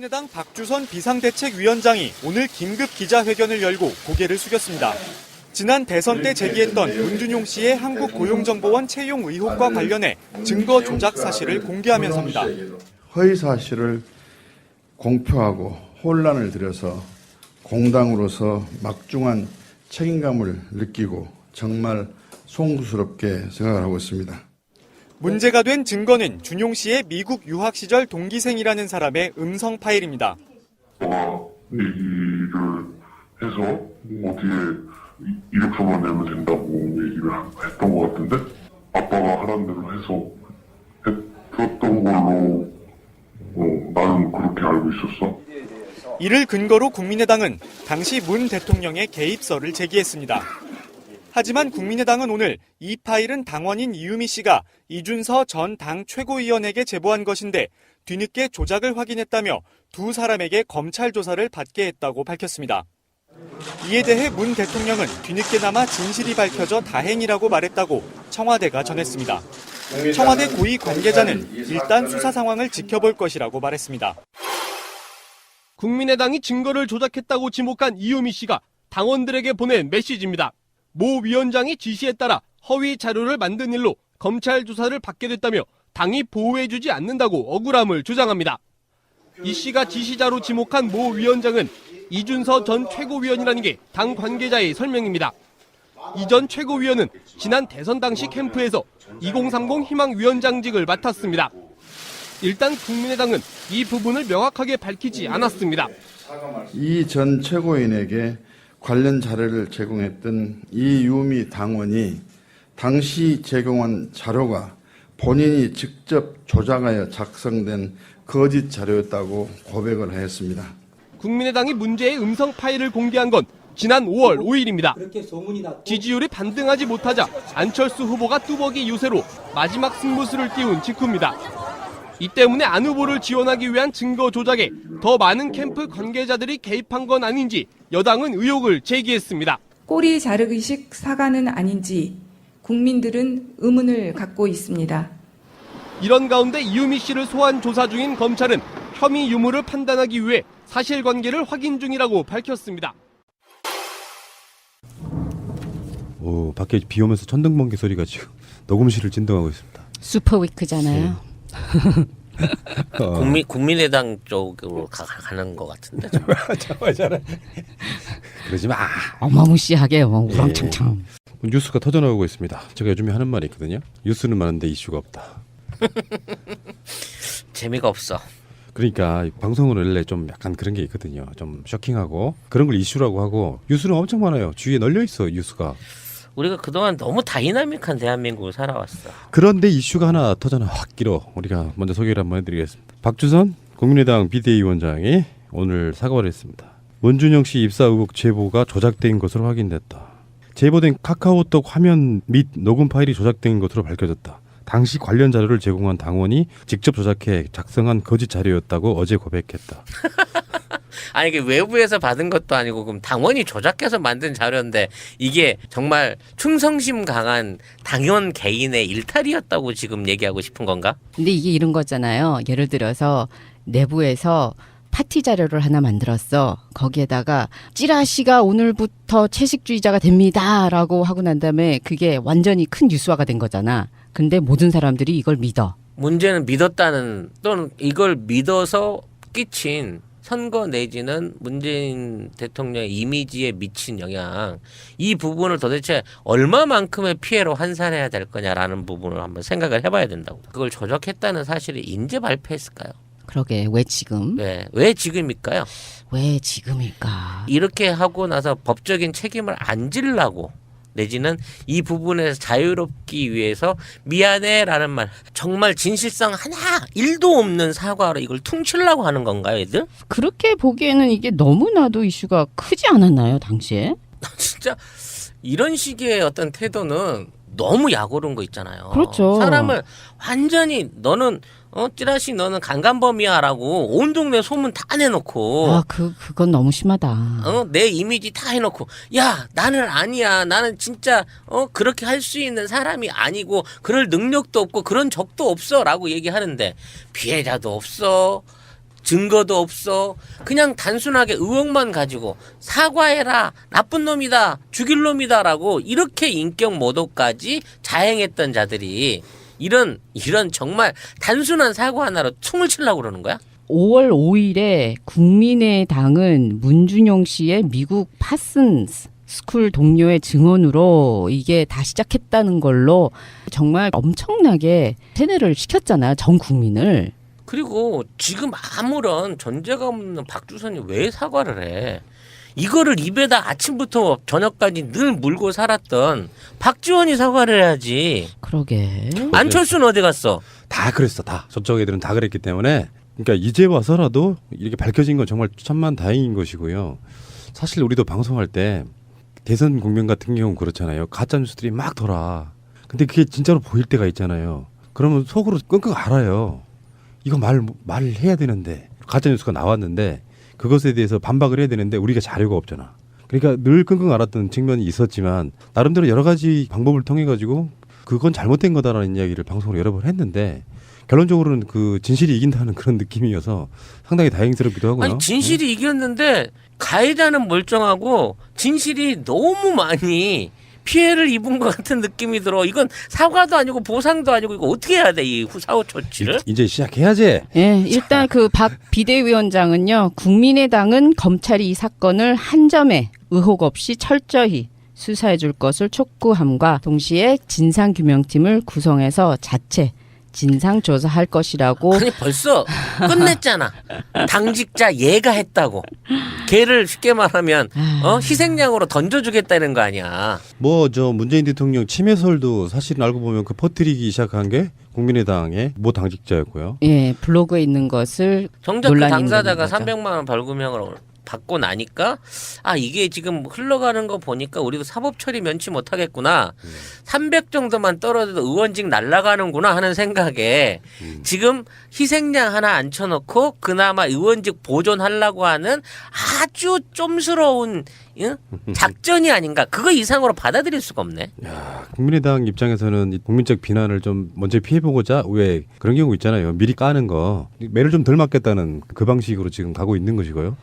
국민의당 박주선 비상대책위원장이 오늘 긴급 기자회견을 열고 고개를 숙였습니다. 지난 대선 때 제기했던 문준용 씨의 한국고용정보원 채용 의혹과 관련해 증거 조작 사실을 공개하면서입니다. 허위 사실을 공표하고 혼란을 들여서 공당으로서 막중한 책임감을 느끼고 정말 송구스럽게 생각을 하고 있습니다. 문제가 된 증거는 준용 씨의 미국 유학 시절 동기생이라는 사람의 음성 파일입니다. 얘기를 해서 어디에 이력서만 내면 된다고 얘기를 했던 것 같은데 아빠가 하라는 대로 해서 했던 걸로 나는 그렇게 알고 있었어. 이를 근거로 국민의당은 당시 문 대통령의 개입설을 제기했습니다. 하지만 국민의당은 오늘 이 파일은 당원인 이유미 씨가 이준서 전 당 최고위원에게 제보한 것인데 뒤늦게 조작을 확인했다며 두 사람에게 검찰 조사를 받게 했다고 밝혔습니다. 이에 대해 문 대통령은 뒤늦게나마 진실이 밝혀져 다행이라고 말했다고 청와대가 전했습니다. 청와대 고위 관계자는 일단 수사 상황을 지켜볼 것이라고 말했습니다. 국민의당이 증거를 조작했다고 지목한 이유미 씨가 당원들에게 보낸 메시지입니다. 모 위원장이 지시에 따라 허위 자료를 만든 일로 검찰 조사를 받게 됐다며 당이 보호해주지 않는다고 억울함을 주장합니다. 이 씨가 지시자로 지목한 모 위원장은 이준서 전 최고위원이라는 게 당 관계자의 설명입니다. 이 전 최고위원은 지난 대선 당시 캠프에서 2030 희망위원장직을 맡았습니다. 일단 국민의당은 이 부분을 명확하게 밝히지 않았습니다. 이 전 최고위원에게 관련 자료를 제공했던 이유미 당원이 당시 제공한 자료가 본인이 직접 조작하여 작성된 거짓 자료였다고 고백을 하였습니다. 국민의당이 문제의 음성 파일을 공개한 건 지난 5월 5일입니다. 지지율이 반등하지 못하자 안철수 후보가 뚜벅이 유세로 마지막 승부수를 띄운 직후입니다. 이 때문에 안 후보를 지원하기 위한 증거 조작에 더 많은 캠프 관계자들이 개입한 건 아닌지 여당은 의혹을 제기했습니다. 꼬리 자르기식 사과는 아닌지 국민들은 의문을 갖고 있습니다. 이런 가운데 이유미 씨를 소환 조사 중인 검찰은 혐의 유무를 판단하기 위해 사실관계를 확인 중이라고 밝혔습니다. 오, 밖에 비 오면서 천둥번개 소리가 지금 녹음실을 진동하고 있습니다. 슈퍼위크잖아요. 국민의당 쪽으로 가는 것 같은데. 그러지 마. 어마무시하게 우렁창창. 뉴스가 터져나오고 있습니다. 제가 요즘에 하는 말이 있거든요. 뉴스는 많은데 이슈가 없다. 재미가 없어. 그러니까 방송을 원래 좀 약간 그런 게 있거든요. 좀 쇼킹하고 그런 걸 이슈라고 하고 뉴스는 엄청 많아요. 주위에 널려 있어 뉴스가. 우리가 그동안 너무 다이나믹한 대한민국을 살아왔어. 그런데 이슈가 하나 터져나왔기로 우리가 먼저 소개를 한번 해드리겠습니다. 박주선 국민의당 비대위원장이 오늘 사과를 했습니다. 문준용 씨 입사 의혹 제보가 조작된 것으로 확인됐다. 제보된 카카오톡 화면 및 녹음 파일이 조작된 것으로 밝혀졌다. 당시 관련 자료를 제공한 당원이 직접 조작해 작성한 거짓 자료였다고 어제 고백했다. 아니 이게 외부에서 받은 것도 아니고 그럼 당원이 조작해서 만든 자료인데 이게 정말 충성심 강한 당원 개인의 일탈이었다고 지금 얘기하고 싶은 건가? 근데 이게 이런 거잖아요. 예를 들어서 내부에서 파티 자료를 하나 만들었어. 거기에다가 찌라시가 오늘부터 채식주의자가 됩니다라고 하고 난 다음에 그게 완전히 큰 뉴스화가 된 거잖아. 근데 모든 사람들이 이걸 믿어. 문제는 믿었다는 또는 이걸 믿어서 끼친 선거 내지는 문재인 대통령의 이미지에 미친 영향, 이 부분을 도대체 얼마만큼의 피해로 환산해야 될 거냐라는 부분을 한번 생각을 해봐야 된다고. 그걸 조작했다는 사실이 인제 발표했을까요? 그러게 왜 지금? 네, 왜 지금일까요? 왜 지금일까? 이렇게 하고 나서 법적인 책임을 안 지려고 내지는 이 부분에서 자유롭기 위해서 미안해라는 말, 정말 진실성 하나 1도 없는 사과로 이걸 퉁치려고 하는 건가요, 얘들? 그렇게 보기에는 이게 너무나도 이슈가 크지 않았나요, 당시에? 진짜 이런 식의 어떤 태도는 너무 약오른 거 있잖아요. 그렇죠. 사람을 완전히 너는 찌라시 너는 강간범이야라고 온 동네 소문 다 내놓고 그건 너무 심하다. 내 이미지 다 해놓고 야 나는 아니야 나는 진짜 그렇게 할 수 있는 사람이 아니고 그럴 능력도 없고 그런 적도 없어라고 얘기하는데 피해자도 없어 증거도 없어. 그냥 단순하게 의혹만 가지고 사과해라. 나쁜 놈이다. 죽일 놈이다라고 이렇게 인격 모독까지 자행했던 자들이 이런 정말 단순한 사과 하나로 퉁을 치려고 그러는 거야? 5월 5일에 국민의당은 문준용 씨의 미국 파슨스 스쿨 동료의 증언으로 이게 다 시작했다는 걸로 정말 엄청나게 세뇌를 시켰잖아요. 전 국민을. 그리고 지금 아무런 전제가 없는 박주선이 왜 사과를 해? 이거를 입에다 아침부터 저녁까지 늘 물고 살았던 박지원이 사과를 해야지. 그러게. 안철수는 어디 갔어? 다 그랬어. 다 저쪽 애들은 다 그랬기 때문에 그러니까 이제 와서라도 이렇게 밝혀진 건 정말 천만 다행인 것이고요. 사실 우리도 방송할 때 대선 국면 같은 경우는 그렇잖아요. 가짜 뉴스들이 막 돌아. 근데 그게 진짜로 보일 때가 있잖아요. 그러면 속으로 끙끙 앓아요. 이거 말해야 되는데 가짜 뉴스가 나왔는데 그것에 대해서 반박을 해야 되는데 우리가 자료가 없잖아. 그러니까 늘 끙끙 앓았던 측면이 있었지만 나름대로 여러 가지 방법을 통해 가지고 그건 잘못된 거다라는 이야기를 방송으로 여러 번 했는데 결론적으로는 그 진실이 이긴다는 그런 느낌이어서 상당히 다행스럽기도 하고요. 아니 진실이 이겼는데 가해자는 멀쩡하고 진실이 너무 많이 피해를 입은 것 같은 느낌이 들어. 이건 사과도 아니고 보상도 아니고 이거 어떻게 해야 돼? 이 사후 조치를? 이제 시작해야지. 예, 일단 그 박 비대위원장은요. 국민의당은 검찰이 이 사건을 한 점의 의혹 없이 철저히 수사해 줄 것을 촉구함과 동시에 진상규명팀을 구성해서 자체 진상조사할 것이라고. 아니 벌써 끝냈잖아. 당직자 얘가 했다고. 걔를 쉽게 말하면 희생양으로 던져주겠다는 거 아니야. 뭐 저 문재인 대통령 침해설도 사실은 알고 보면 그 퍼뜨리기 시작한 게 국민의당의 모 당직자였고요. 예, 블로그에 있는 것을 정작 그 논란이 당사자가 있는 거죠. 300만 원 벌금형을 받고 나니까 아 이게 지금 흘러가는 거 보니까 우리도 사법 처리 면치 못하겠구나. 300 정도만 떨어져도 의원직 날아가는구나 하는 생각에 지금 희생양 하나 앉혀놓고 그나마 의원직 보존하려고 하는 아주 좀스러운 작전이 아닌가. 그거 이상으로 받아들일 수가 없네. 야, 국민의당 입장에서는 이 국민적 비난을 좀 먼저 피해보고자 왜 그런 경우 있잖아요. 미리 까는 거. 매를 좀 덜 맞겠다는 그 방식으로 지금 가고 있는 것이고요.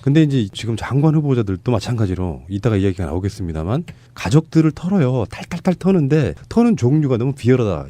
근데 이제 지금 장관 후보자들도 마찬가지로 이따가 이야기가 나오겠습니다만 가족들을 털어요. 탈탈탈 터는데 터는 종류가 너무 비열하다.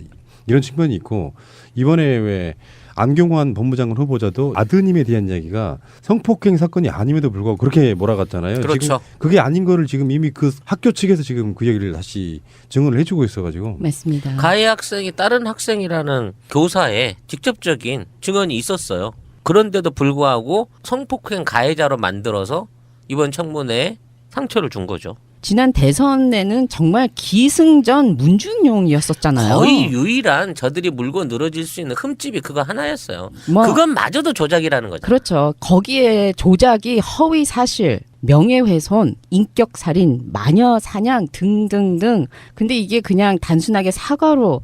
이런 측면이 있고 이번에 왜 안경환 법무장관 후보자도 아드님에 대한 이야기가 성폭행 사건이 아님에도 불구하고 그렇게 몰아갔잖아요. 그렇죠. 지금 그게 아닌 거를 지금 이미 그 학교 측에서 지금 그 얘기를 다시 증언을 해주고 있어가지고. 맞습니다. 가해 학생이 다른 학생이라는 교사의 직접적인 증언이 있었어요. 그런데도 불구하고 성폭행 가해자로 만들어서 이번 청문회에 상처를 준 거죠. 지난 대선에는 정말 기승전 문준용이었었잖아요. 거의 유일한 저들이 물고 늘어질 수 있는 흠집이 그거 하나였어요. 뭐, 그건 마저도 조작이라는 거죠. 그렇죠. 거기에 조작이 허위 사실, 명예훼손, 인격살인, 마녀 사냥 등등등. 근데 이게 그냥 단순하게 사과로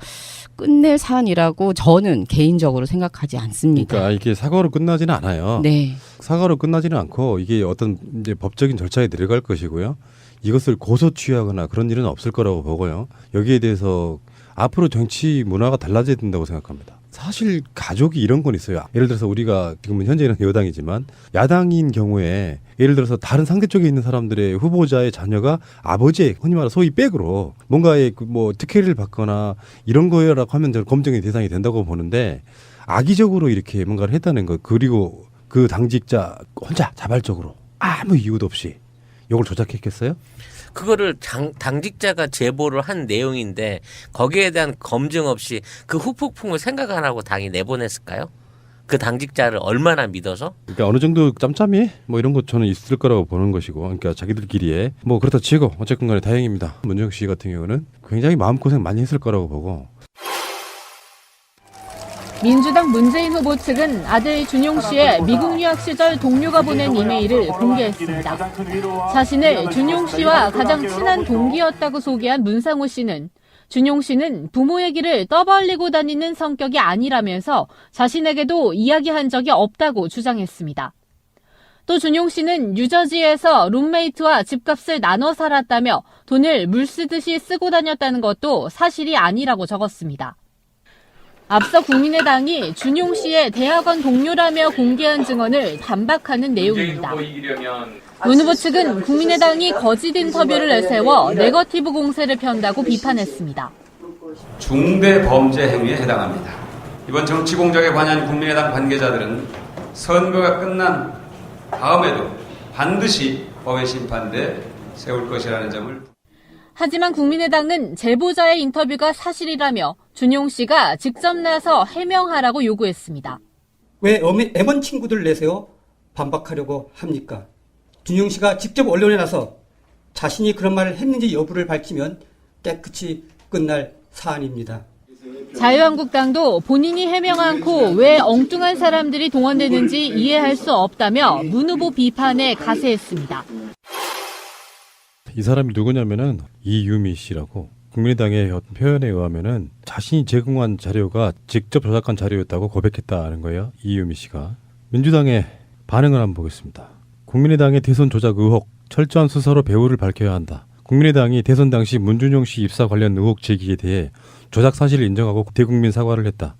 끝낼 사안이라고 저는 개인적으로 생각하지 않습니다. 그러니까 이게 사과로 끝나지는 않아요. 네. 사과로 끝나지는 않고 이게 어떤 이제 법적인 절차에 들어갈 것이고요. 이것을 고소 취하거나 그런 일은 없을 거라고 보고요. 여기에 대해서 앞으로 정치 문화가 달라져야 된다고 생각합니다. 사실 가족이 이런 건 있어요. 예를 들어서 우리가 지금은 현재는 여당이지만 야당인 경우에 예를 들어서 다른 상대 쪽에 있는 사람들의 후보자의 자녀가 아버지의 흔히 말해 소위 백으로 뭔가의 뭐 특혜를 받거나 이런 거라고 하면 저는 검증의 대상이 된다고 보는데 악의적으로 이렇게 뭔가를 했다는 것 그리고 그 당직자 혼자 자발적으로 아무 이유도 없이 이걸 조작했겠어요? 그거를 당직자가 제보를 한 내용인데 거기에 대한 검증 없이 그 후폭풍을 생각 안 하고 당이 내보냈을까요? 그 당직자를 얼마나 믿어서? 그러니까 어느 정도 짬짬이 뭐 이런 것 저는 있을 거라고 보는 것이고 그러니까 자기들끼리에 뭐 그렇다 치고 어쨌건 간에 다행입니다. 문정식 씨 같은 경우는 굉장히 마음고생 많이 했을 거라고 보고 민주당 문재인 후보 측은 아들 준용 씨의 미국 유학 시절 동료가 보낸 이메일을 공개했습니다. 자신을 준용 씨와 가장 친한 동기였다고 소개한 문상호 씨는 준용 씨는 부모 얘기를 떠벌리고 다니는 성격이 아니라면서 자신에게도 이야기한 적이 없다고 주장했습니다. 또 준용 씨는 뉴저지에서 룸메이트와 집값을 나눠 살았다며 돈을 물 쓰듯이 쓰고 다녔다는 것도 사실이 아니라고 적었습니다. 앞서 국민의당이 준용 씨의 대학원 동료라며 공개한 증언을 반박하는 내용입니다. 문 후보 측은 국민의당이 거짓 인터뷰를 내세워 네거티브 공세를 편다고 비판했습니다. 중대 범죄 행위에 해당합니다. 이번 정치 공작에 관여한 국민의당 관계자들은 선거가 끝난 다음에도 반드시 법의 심판대 세울 것이라는 점을. 하지만 국민의당은 제보자의 인터뷰가 사실이라며 준용 씨가 직접 나서 해명하라고 요구했습니다. 왜 M1 친구들 내세요? 반박하려고 합니까? 준용 씨가 직접 언론에 나서 자신이 그런 말을 했는지 여부를 밝히면 깨끗이 끝날 사안입니다. 자유한국당도 본인이 해명 않고 왜 엉뚱한 사람들이 동원되는지 이해할 수 없다며 문 후보 비판에 가세했습니다. 이 사람이 누구냐면은 이유미 씨라고, 국민의당의 어떤 표현에 의하면은 자신이 제공한 자료가 직접 조작한 자료였다고 고백했다는 거예요. 이유미 씨가. 민주당의 반응을 한번 보겠습니다. 국민의당의 대선 조작 의혹, 철저한 수사로 배후를 밝혀야 한다. 국민의당이 대선 당시 문준용 씨 입사 관련 의혹 제기에 대해 조작 사실을 인정하고 대국민 사과를 했다.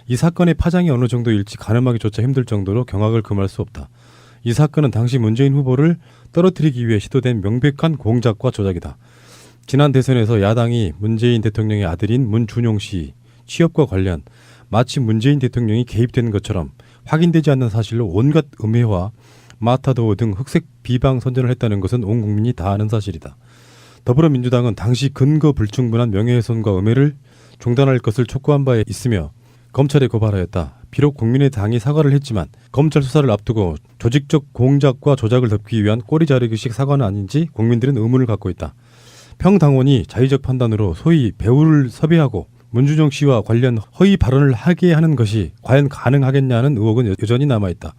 이 사건의 파장이 어느 정도일지 가늠하기조차 힘들 정도로 경악을 금할 수 없다. 이 사건은 당시 문재인 후보를 떨어뜨리기 위해 시도된 명백한 공작과 조작이다. 지난 대선에서 야당이 문재인 대통령의 아들인 문준용 씨 취업과 관련 마치 문재인 대통령이 개입된 것처럼 확인되지 않는 사실로 온갖 음해와 마타도어 등 흑색 비방 선전을 했다는 것은 온 국민이 다 아는 사실이다. 더불어민주당은 당시 근거 불충분한 명예훼손과 음해를 중단할 것을 촉구한 바 있으며 검찰에 고발하였다. 비록 국민의당이 사과를 했지만 검찰 수사를 앞두고 조직적 공작과 조작을 덮기 위한 꼬리 자르기식 사과는 아닌지 국민들은 의문을 갖고 있다. 평당원이 자의적 판단으로 소위 배우를 섭외하고 문준용 씨와 관련 허위 발언을 하게 하는 것이 과연 가능하겠냐는 의혹은 여전히 남아있다.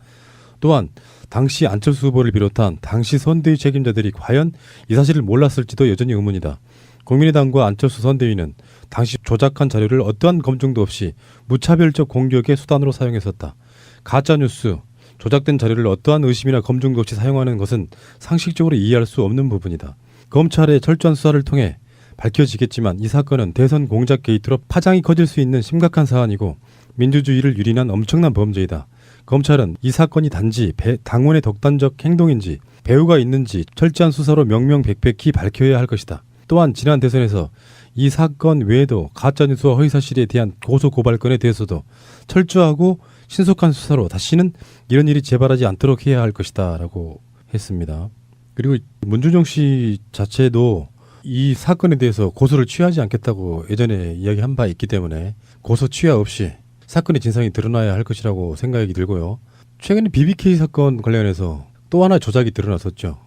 또한 당시 안철수 후보를 비롯한 당시 선대위 책임자들이 과연 이 사실을 몰랐을지도 여전히 의문이다. 국민의당과 안철수 선대위는 당시 조작한 자료를 어떠한 검증도 없이 무차별적 공격의 수단으로 사용했었다. 가짜뉴스, 조작된 자료를 어떠한 의심이나 검증도 없이 사용하는 것은 상식적으로 이해할 수 없는 부분이다. 검찰의 철저한 수사를 통해 밝혀지겠지만 이 사건은 대선 공작 게이트로 파장이 커질 수 있는 심각한 사안이고 민주주의를 유린한 엄청난 범죄이다. 검찰은 이 사건이 단지 당원의 독단적 행동인지 배후가 있는지 철저한 수사로 명명백백히 밝혀야 할 것이다. 또한 지난 대선에서 이 사건 외에도 가짜뉴스와 허위사실에 대한 고소고발건에 대해서도 철저하고 신속한 수사로 다시는 이런 일이 재발하지 않도록 해야 할 것이다 라고 했습니다. 그리고 문준용 씨 자체도 이 사건에 대해서 고소를 취하지 않겠다고 예전에 이야기한 바 있기 때문에 고소 취하 없이 사건의 진상이 드러나야 할 것이라고 생각이 들고요. 최근에 BBK 사건 관련해서 또 하나 조작이 드러났었죠.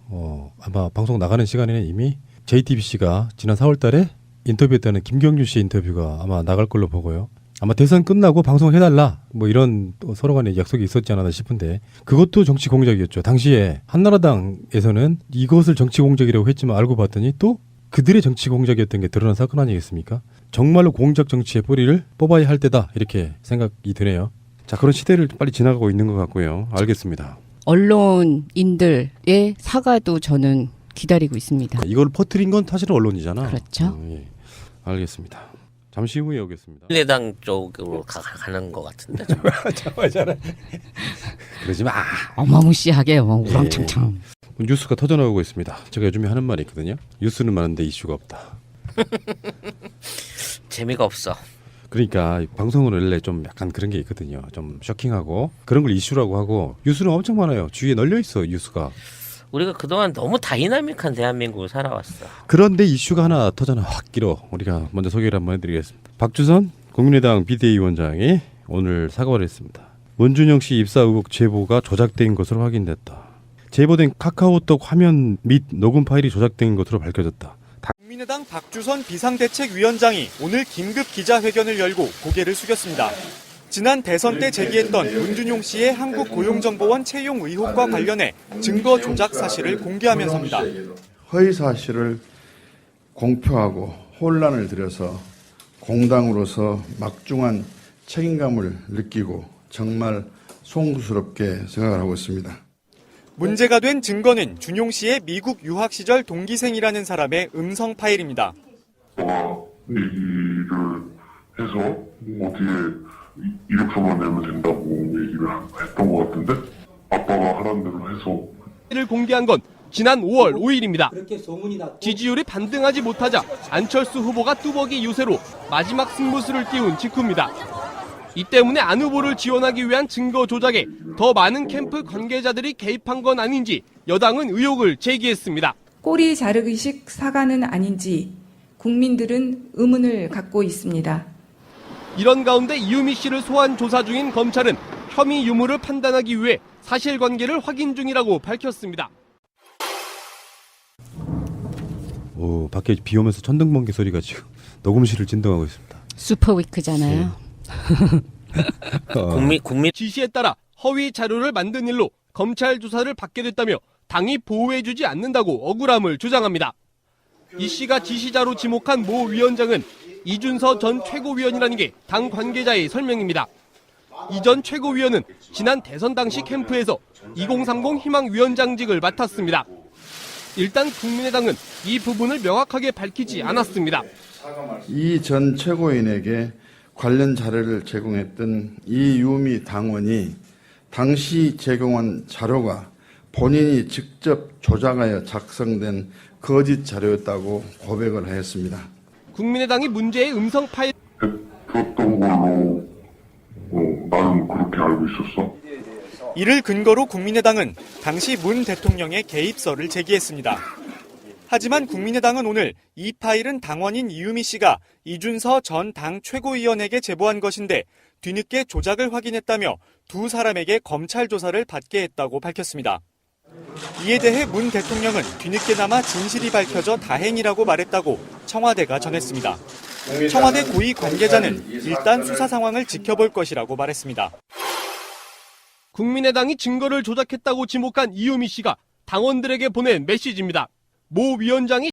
아마 방송 나가는 시간에는 이미 JTBC가 지난 4월 달에 인터뷰했다는 김경준 씨의 인터뷰가 아마 나갈 걸로 보고요. 아마 대선 끝나고 방송해달라 뭐 이런 또 서로 간에 약속이 있었지 않았나 싶은데 그것도 정치 공작이었죠. 당시에 한나라당에서는 이것을 정치 공작이라고 했지만 알고 봤더니 또 그들의 정치 공작이었던 게 드러난 사건 아니겠습니까? 정말로 공작 정치의 뿌리를 뽑아야 할 때다 이렇게 생각이 드네요. 자, 그런 시대를 빨리 지나가고 있는 것 같고요. 알겠습니다. 언론인들의 사과도 저는 기다리고 있습니다. 이걸 퍼뜨린 건 사실은 언론이잖아. 그렇죠. 예. 알겠습니다. 잠시 후에 오겠습니다. 국민의당 쪽으로 가는 것 같은데. 그러지 마. 어마무시하게 우렁창창. 뉴스가 터져나오고 있습니다. 제가 요즘에 하는 말이 있거든요. 뉴스는 많은데 이슈가 없다. 재미가 없어. 그러니까 방송은 원래 좀 약간 그런 게 있거든요. 좀 쇼킹하고 그런 걸 이슈라고 하고 뉴스는 엄청 많아요. 주위에 널려 있어 뉴스가. 우리가 그동안 너무 다이나믹한 대한민국을 살아왔어. 그런데 이슈가 하나 터져나 확 길어. 우리가 먼저 소개를 한번 해드리겠습니다. 박주선 국민의당 비대위원장이 오늘 사과를 했습니다. 문준용 씨 입사 의혹 제보가 조작된 것으로 확인됐다. 제보된 카카오톡 화면 및 녹음 파일이 조작된 것으로 밝혀졌다. 국민의당 박주선 비상대책위원장이 오늘 긴급 기자회견을 열고 고개를 숙였습니다. 지난 대선 때 제기했던 문준용 씨의 한국고용정보원 채용 의혹과 관련해 증거 조작 사실을 공개하면서입니다. 허위 사실을 공표하고 혼란을 들여서 공당으로서 막중한 책임감을 느끼고 정말 송구스럽게 생각을 하고 있습니다. 문제가 된 증거는 준용 씨의 미국 유학 시절 동기생이라는 사람의 음성 파일입니다. 얘기를 해서 어떻게 이력서만 내면 된다고 얘기를 했던 것 같은데 아빠가 하라는 대로 해서 를 공개한 건 지난 5월 5일입니다. 그렇게 소문이 났고 지지율이 반등하지 못하자 안철수 후보가 뚜벅이 유세로 마지막 승부수를 띄운 직후입니다. 이 때문에 안 후보를 지원하기 위한 증거 조작에 더 많은 캠프 관계자들이 개입한 건 아닌지 여당은 의혹을 제기했습니다. 꼬리 자르기식 사과는 아닌지 국민들은 의문을 갖고 있습니다. 이런 가운데 이유미 씨를 소환 조사 중인 검찰은 혐의 유무를 판단하기 위해 사실관계를 확인 중이라고 밝혔습니다. 오, 밖에 비 오면서 천둥번개 소리가 지금 녹음실을 진동하고 있습니다. 슈퍼위크잖아요. 국민 지시에 따라 허위 자료를 만든 일로 검찰 조사를 받게 됐다며 당이 보호해주지 않는다고 억울함을 주장합니다. 이 씨가 지시자로 지목한 모 위원장은 이준서 전 최고위원이라는 게 당 관계자의 설명입니다. 이 전 최고위원은 지난 대선 당시 캠프에서 2030 희망위원장직을 맡았습니다. 일단 국민의당은 이 부분을 명확하게 밝히지 않았습니다. 이 전 최고위원에게 관련 자료를 제공했던 이유미 당원이 당시 제공한 자료가 본인이 직접 조작하여 작성된 거짓 자료였다고 고백을 하였습니다. 국민의당이 문제의 음성 파일 했던 걸로 나는 그렇게 알고 있었어. 이를 근거로 국민의당은 당시 문 대통령의 개입설을 제기했습니다. 하지만 국민의당은 오늘 이 파일은 당원인 이유미 씨가 이준서 전 당 최고위원에게 제보한 것인데 뒤늦게 조작을 확인했다며 두 사람에게 검찰 조사를 받게 했다고 밝혔습니다. 이에 대해 문 대통령은 뒤늦게나마 진실이 밝혀져 다행이라고 말했다고 청와대가 전했습니다. 청와대 고위 관계자는 일단 수사 상황을 지켜볼 것이라고 말했습니다. 국민의당이 증거를 조작했다고 지목한 이유미 씨가 당원들에게 보낸 메시지입니다. 모 위원장이